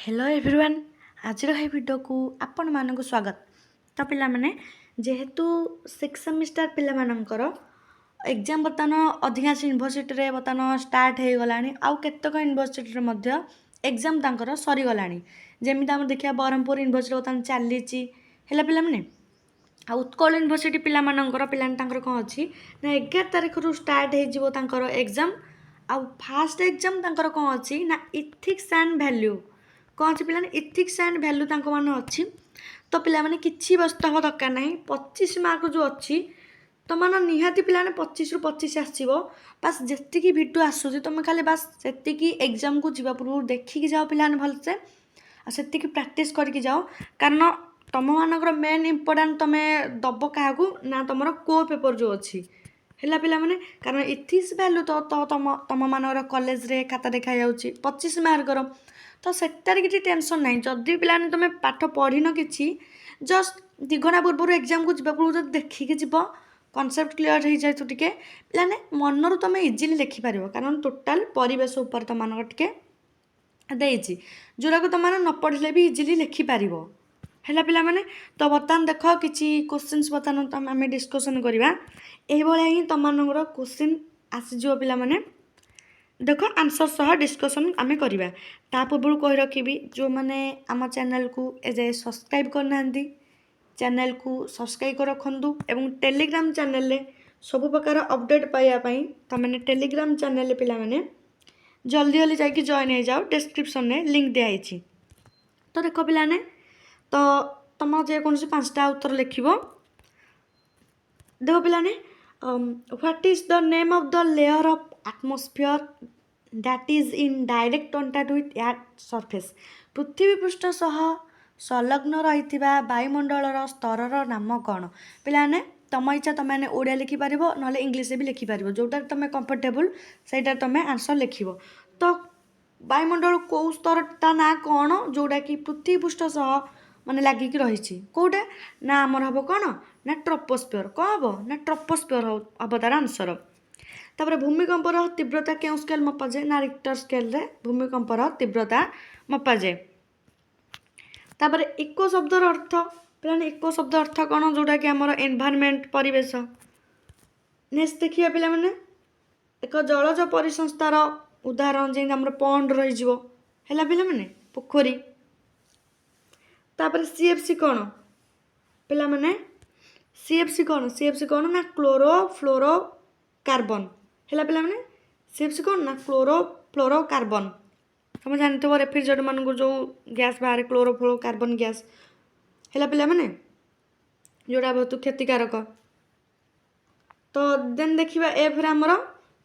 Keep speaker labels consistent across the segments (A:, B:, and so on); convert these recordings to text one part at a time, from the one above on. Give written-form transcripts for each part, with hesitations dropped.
A: Hello everyone आज video को आपण मानक स्वागत। तो पिला माने जेहेतु 6 सेमिस्टर पिला मानकर एग्जाम बर्तमान अधिकांश यूनिवर्सिटी रे बर्तमान स्टार्ट हो गलानी आउ केतक यूनिवर्सिटी रे मध्य एग्जाम तांकर सरी गलानी। जेमिति हम देखिया ब्रह्मपुर यूनिवर्सिटी बर्तमान चलीची हैला पिला माने आ उत्कल यूनिवर्सिटी पिला मानकर पिला तांकर कोन अछि ना 11 तारिख रु स्टार्ट हे जिवो तांकर एग्जाम। आ फास्ट एग्जाम तांकर कोन अछि ना इथिक्स एंड वैल्यू कौन अच्छी पिलाने इथिक्स एंड वैल्यू तांको मान अच्छी। तो पिला माने किछि व्यस्त हवा दरकार नहीं 25 मार्क जो अच्छी तो मान निहाती पिलाने 25 रु 25 आसीबो। बस जेतिकी वीडियो आसुची तुम खाली बस सेतिकी एग्जाम को जीवा पूर्व देखिकी जाओ पिलाने भलसे आ सेतिकी प्रैक्टिस करके जाओ कारण तुम मानकर मेन इंपोर्टेंट तुम दब क्या ना तुम कोर पेपर जो अच्छी है पिला माने कारण इथिक्स वैल्यू तो तुम मानकर कॉलेज रे खाता देखा जाउची 25 मार्कर तो सेटार किसी टेंशन ना जदि पिलाने तुम पाठ पढ़िन कि जस्ट 2 घंटा पूर्व एग्जाम को जीवा पूर्व देखिकी जीव कॉन्सेप्ट क्लियर हो जाए तो टिके पिलाने मनरू तुम इजिली लिखिपार कारण टोटाल परिवेश उपर तुम मानक टिके देइछि जोरा को तुम न पढ़ले भी इजिली लिखिपार है पिला माने। तो बर्तमान देख किसी क्वेश्चंस बर्तमान तुम आम डिस्कसन करवा यही ही तुम मानकर क्वेश्चन आसीज पिला माने देख आंसर सह डिस्कसन आम करवा। ता पूर्व कही रखी जो मैंने आम चैनल को एजाए सब्सक्राइब करना चैनल को सब्सक्राइब कर रखु एवं टेलीग्राम चैनल रे सब प्रकार अपडेट पाइबापी तमें टेलीग्राम चैनल पिला माने जल्दी जल्दी जाकि जॉइन हो जाओ डिस्क्रिप्शन में लिंक दिखाई। तो देख पिलाने तो तुम जेकोसी 5टा उत्तर लिख देख पिलाने what is the name of the layer of atmosphere that is in direct contact with earth surface पृथ्वी पृष्ठ सह संलग्न रही वायुमंडल स्तर नाम कौन पिलाने तुम इच्छा तुम मैंने ओडिया लिखिपार ना इंग्लीश भी लिखिपार जोटा तुम कंफर्टेबल से तुम आंसर लिख। तो वायुमंडल कौ स्तर ता ना कौन जोटा कि पृथ्वी पृष्ठ सह माने लगिक रही कौटा ना आमर हम कौन ना ट्रोपोस्फियर कौन हम ना ट्रोपोस्फियर हम तार आंसर। तापर भूमिकंपर तीव्रता क्यों स्केल मपाए ना रिक्टर स्केल रे भूमिकंपर तीव्रता मपाए। तापर इको शब्दर अर्थ पिलाने इको शब्द अर्थ कौन जोटा कि आमर एनवायरनमेंट परिवेश। नेक्स्ट देखिए पिला माने एक जलज परिसंस्थार उदाहरण जेन आमर पॉन्ड रही है पिला माने पोखरी। तापर सीएफसी कौन पिला माने सीएफसी कौन ना क्लोरो फ्लोरो कार्बन है पिला माने सीएफसी कौन ना क्लोरो फ्लोरो कार्बन। तुम जानते हो रेफ्रिजरेटर मान को जो गैस बाहर क्लोरो फ्लोरो कार्बन गैस है पिला माने जोड़ा बहुत क्षतिकारक। तो देन देखा एफर आमर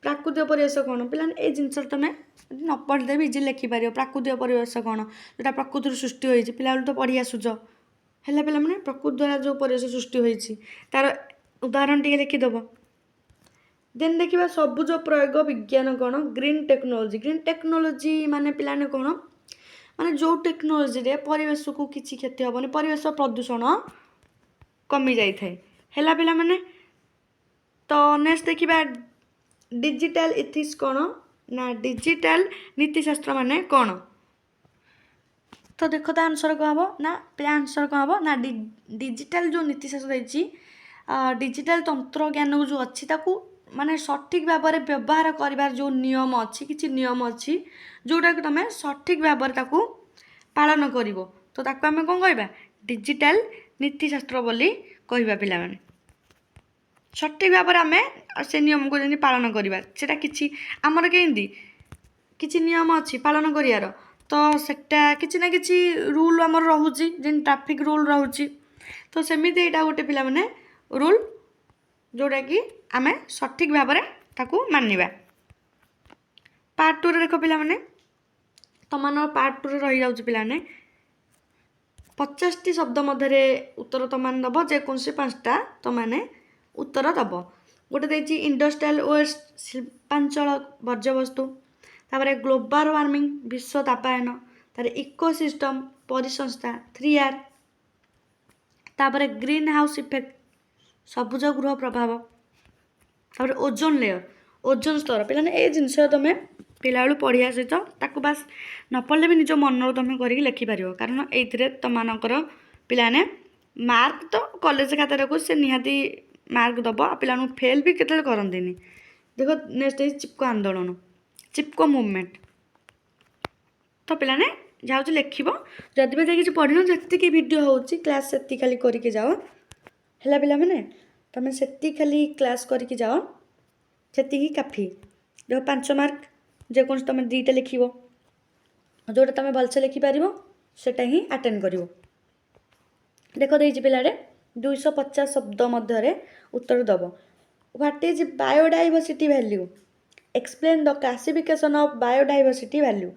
A: प्राकृतिक परिवेश कौन पिलाने ये जिनस तुम न पढ़ले भी इजी लिखिपार प्राकृतिक परिवेश कौन जोटा प्रकृति सृष्टि होती पिला तो पढ़ी आसुच है पिला माने प्रकृति द्वारा जो परिवेश सृष्टि होती तार उदाहरण टे लिखिदेव। देन देखा सबुज प्रयोग विज्ञान कौन ग्रीन टेक्नोलोजी माने पिलाने कौन माने जो टेक्नोलोजी रे परिवेश को किसी क्षति हेनी परिवेश प्रदूषण कमी जाए है पिला माने। तो नेक्स्ट देखा डिजिटल इथिक्स कौन ना डिजिटल नीतिशास्त्र माने कौन। तो देख तो आंसर कौन हम ना आंसर कौन हम ना डिजिटल जो नीतिशास्त्र रही डिजिटल तंत्र ज्ञान जो अच्छी ताकू माने सठिक भाव में व्यवहार कर जो नियम अच्छी किसी नियम अच्छी जोटा कि तुम सठिक भाव में पालन कर तो आम कौन कह डिजिटल नीतिशास्त्र बोली कहवा पिला माने सठिक भाव में आम से नियम को जमी पालन करवा सेटा किसी आमर केमती किसी नियम अच्छी पालन करार तो सेटा किसी ना किसी रूल आमर रोचे जेन ट्रैफिक रूल रोचे तो सेमती यहाँ गोटे पिला माने रूल जोटा कि आम सठिक भाव में ताकू मानिबा। पार्ट 2 रे देख पिला माने तुम पार्ट 2 रे रही जाउछ पिला माने 50टी शब्द मध्य उत्तर तुम दब जेकोसी 5टा तुमने उत्तर दब। गोटे देखिए इंडस्ट्रियल वेस्ट शिल्पांचल वर्ज्यवस्तु तापर ग्लोबल वार्मिंग विश्व तापायन तार इकोसिस्टम परिसंस्था 3R तापर ग्रीन हाउस इफेक्ट सबुज गृह प्रभाव तापर ओजोन लेयर ओजोन स्तर पिलाने ये जिनस तुम ପିଲାବେଳୁ ପଢ଼ିବା ସହିତ ତାକୁ ବାସ୍ ନ ପଢ଼ିଲେ ବି ନିଜ ମନରୁ ତୁମେ କରିକି ଲେଖିପାରିବ, କାରଣ ଏଇଥିରେ ତୁମମାନଙ୍କର ପିଲାମାନେ ମାର୍କ ତ କଲେଜ ଖାତାଟାକୁ ସେ ନିହାତି ମାର୍କ ଦେବ, ଆଉ ପିଲାମାନଙ୍କୁ ଫେଲ୍ ବି କେତେବେଳେ କରନ୍ତିନି। ଦେଖ ନେକ୍ସଟ ହେଇଛି ଚିପକୋ ଆନ୍ଦୋଳନ, ଚିପକୋ ମୁଭମେଣ୍ଟ। ତ ପିଲାମାନେ ଯାଉଛି ଲେଖିବ, ଯଦି ବି କିଛି ପଢ଼ିନ ଯେତିକି ଭିଡ଼ିଓ ହେଉଛି କ୍ଲାସ୍ ସେତିକି ଖାଲି କରିକି ଯାଅ ହେଲା ପିଲାମାନେ। ତୁମେ ସେତିକି ଖାଲି କ୍ଲାସ୍ କରିକି ଯାଅ, ସେତିକି କାଫି। ଦେଖ 5 ମାର୍କ ଯେକୌଣସି ତୁମେ 2ଟା ଲେଖିବ, ଯେଉଁଟା ତୁମେ ଭଲସେ ଲେଖିପାରିବ ସେଟା ହିଁ ଆଟେଣ୍ଡ କରିବ। ଦେଖ ଦେଇଛି ପିଲାରେ 250 ଶବ୍ଦ ମଧ୍ୟରେ ଉତ୍ତର ଦେବ। What is biodiversity value? Explain the classification of biodiversity value.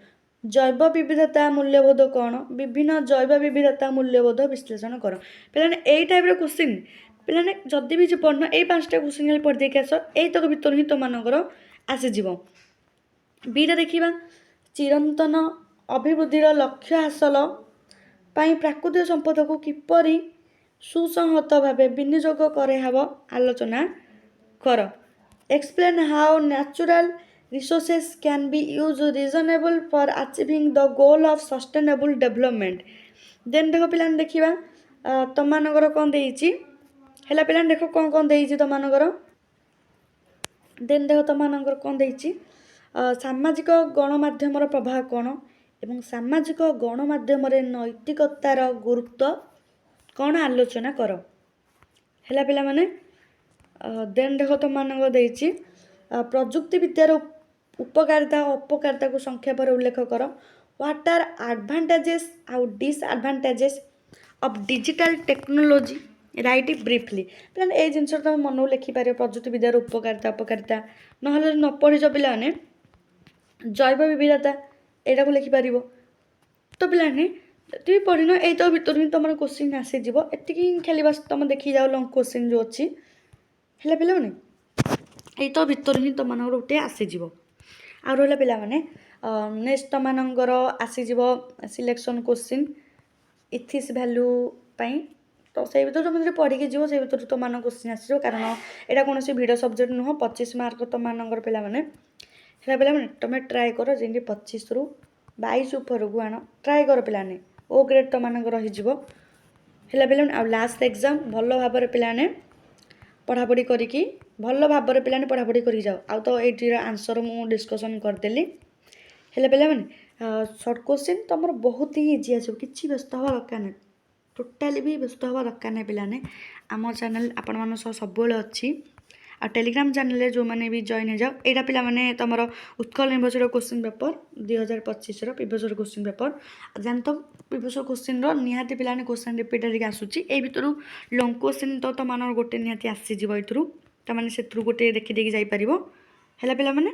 A: ଜୈବ ବିବିଧତା ମୂଲ୍ୟବୋଧ କ'ଣ? ବିଭିନ୍ନ ଜୈବ ବିବିଧତା ମୂଲ୍ୟବୋଧ ବିଶ୍ଳେଷଣ କର। ପିଲାମାନେ ଏଇ ଟାଇପ୍ର କ୍ୱେଶ୍ଚିନ୍, ପିଲାମାନେ ଯଦି ବି କିଛି ପଢ଼ିନ ଏଇ 5ଟା କ୍ୱେଶ୍ଚିନ୍ ଖାଲି ପଢ଼ିଦେଇକି ଆସ, ଏଇତକ ଭିତରୁ ହିଁ ତୁମମାନଙ୍କର ଆସିଯିବ। ବିଟା ଦେଖିବା, ଚିରନ୍ତନ ଅଭିବୃଦ୍ଧିର ଲକ୍ଷ୍ୟ ହାସଲ ପାଇଁ ପ୍ରାକୃତିକ ସମ୍ପଦକୁ କିପରି ସୁସଂହତ ଭାବେ ବିନିଯୋଗ କରାହେବ ଆଲୋଚନା କର। Explain how natural resources can be use reasonable for achieving the goal of sustainable development. Then ଦେଖ ପିଲାମାନେ ଦେଖିବା ତୁମମାନଙ୍କର କ'ଣ ଦେଇଛି ହେଲା। ପିଲାମାନେ ଦେଖ କ'ଣ ଦେଇଛି ତୁମମାନଙ୍କର। ଦେନ୍ ଦେଖ ତୁମମାନଙ୍କର କ'ଣ ଦେଇଛି, ସାମାଜିକ ଗଣମାଧ୍ୟମର ପ୍ରଭାବ କ'ଣ ଏବଂ ସାମାଜିକ ଗଣମାଧ୍ୟମରେ ନୈତିକତାର ଗୁରୁତ୍ୱ କ'ଣ ଆଲୋଚନା କର ହେଲା ପିଲାମାନେ। ଦେନ୍ ଦେଖ ତୁମମାନଙ୍କର ଦେଇଛି ପ୍ରଯୁକ୍ତିବିଦ୍ୟାର ଉପକାରିତା ଓ ଅପକାରିତାକୁ ସଂକ୍ଷେପରେ ଉଲ୍ଲେଖ କର। ହ୍ୱାଟ୍ ଆର୍ ଆଡ଼ଭାଣ୍ଟେଜେସ୍ ଆଉ disadvantages of digital technology, write briefly. ପିଲାମାନେ ଏଇ ଜିନିଷଟା ତୁମେ ମନକୁ ଲେଖିପାରିବ, ପ୍ରଯୁକ୍ତିବିଦ୍ୟାର ଉପକାରିତା ଅପକାରିତା। ନହେଲେ ନ ପଢ଼ିଛ ପିଲାମାନେ ଜୈବ ବିବିଧତା ଏଇଟାକୁ ଲେଖିପାରିବ। ତ ପିଲାମାନେ ଯଦି ବି ପଢ଼ିନ ଏଇ ତ ଭିତରୁ ହିଁ ତୁମର କ୍ୱେଶ୍ଚିନ୍ ଆସିଯିବ। ଏତିକି ହିଁ ଖାଲି ବାସ୍ ତୁମେ ଦେଖିକି ଯାଅ ଲଙ୍ଗ କ୍ୱେଶ୍ଚିନ୍ ଯେଉଁ ଅଛି ହେଲା ପିଲାମାନେ, ଏଇ ତ ଭିତରୁ ହିଁ ତୁମମାନଙ୍କର ଗୋଟେ ଆସିଯିବ। ଆଉ ରହିଲା ପିଲାମାନେ ନେକ୍ସଟ ତୁମମାନଙ୍କର ଆସିଯିବ ସିଲେକ୍ସନ୍ କ୍ୱେଶ୍ଚିନ୍ ଇଥିକ୍ସ ଭ୍ୟାଲ୍ୟୁ ପାଇଁ। ତ ସେଇ ଭିତରୁ ତୁମେ ଯଦି ପଢ଼ିକି ଯିବ ସେଇ ଭିତରୁ ତୁମମାନଙ୍କ କ୍ୱେଶ୍ଚିନ୍ ଆସିଯିବ, କାରଣ ଏଇଟା କୌଣସି ଭିଡ଼ିଓ ସବଜେକ୍ଟ ନୁହଁ। 25 ମାର୍କ ତୁମମାନଙ୍କର ପିଲାମାନେ ହେଲା। ପିଲାମାନେ ତୁମେ ଟ୍ରାଏ କର ଯେମିତି 25ରୁ 22 ଉପରକୁ ଆଣ, ଟ୍ରାଏ କର ପିଲାମାନେ। ଓ ଗ୍ରେଡ୍ ତୁମମାନଙ୍କର ରହିଯିବ ହେଲା ପିଲାମାନେ। ଆଉ ଲାଷ୍ଟ ଏକ୍ଜାମ୍ ଭଲ ଭାବରେ ପିଲାମାନେ ପଢ଼ାପଢ଼ି କରିକି ଭଲ ଭାବରେ ପିଲାମାନେ ପଢ଼ାପଢ଼ି କରିକି ଯାଅ। ଆଉ ତ ଏଇଟିର ଆନ୍ସର୍ ମୁଁ ଡିସ୍କସନ୍ କରିଦେଲି ହେଲା ପିଲାମାନେ। ସର୍ଟ କ୍ୱେଶ୍ଚିନ୍ ତୁମର ବହୁତ ହିଁ ଇଜି ଆସିବ, କିଛି ବ୍ୟସ୍ତ ହେବା ଦରକାର ନାହିଁ, ଟୋଟାଲି ବି ବ୍ୟସ୍ତ ହେବା ଦରକାର ନାହିଁ ପିଲାମାନେ। ଆମ ଚ୍ୟାନେଲ୍ ଆପଣମାନଙ୍କ ସହ ସବୁବେଳେ ଅଛି। ଆଉ ଟେଲିଗ୍ରାମ ଚ୍ୟାନେଲରେ ଯେଉଁମାନେ ବି ଜଏନ୍ ହେଇଯାଅ। ଏଇଟା ପିଲାମାନେ ତୁମର ଉତ୍କଳ ୟୁନିଭର୍ସିଟିର କ୍ୱେଶ୍ଚିନ୍ ପେପର୍ 2025ର ପ୍ରିଭିୟସ୍ କ୍ୱେଶ୍ଚିନ୍ ପେପର୍। ଜାଣିଥ ପ୍ରିଭିୟସ୍ କ୍ୱେଶ୍ଚିନ୍ର ନିହାତି ପିଲାମାନେ କ୍ୱେଶ୍ଚିନ୍ ରିପିଟ୍ ହେଇକି ଆସୁଛି। ଏଇ ଭିତରୁ ଲଙ୍ଗ କ୍ୱେଶ୍ଚିନ୍ ତ ତୁମମାନଙ୍କର ଗୋଟେ ନିହାତି ଆସିଯିବ, ଏଇଥିରୁ ତୁମମାନେ ସେଥିରୁ ଗୋଟେ ଦେଖିଦେଇକି ଯାଇପାରିବ ହେଲା ପିଲାମାନେ।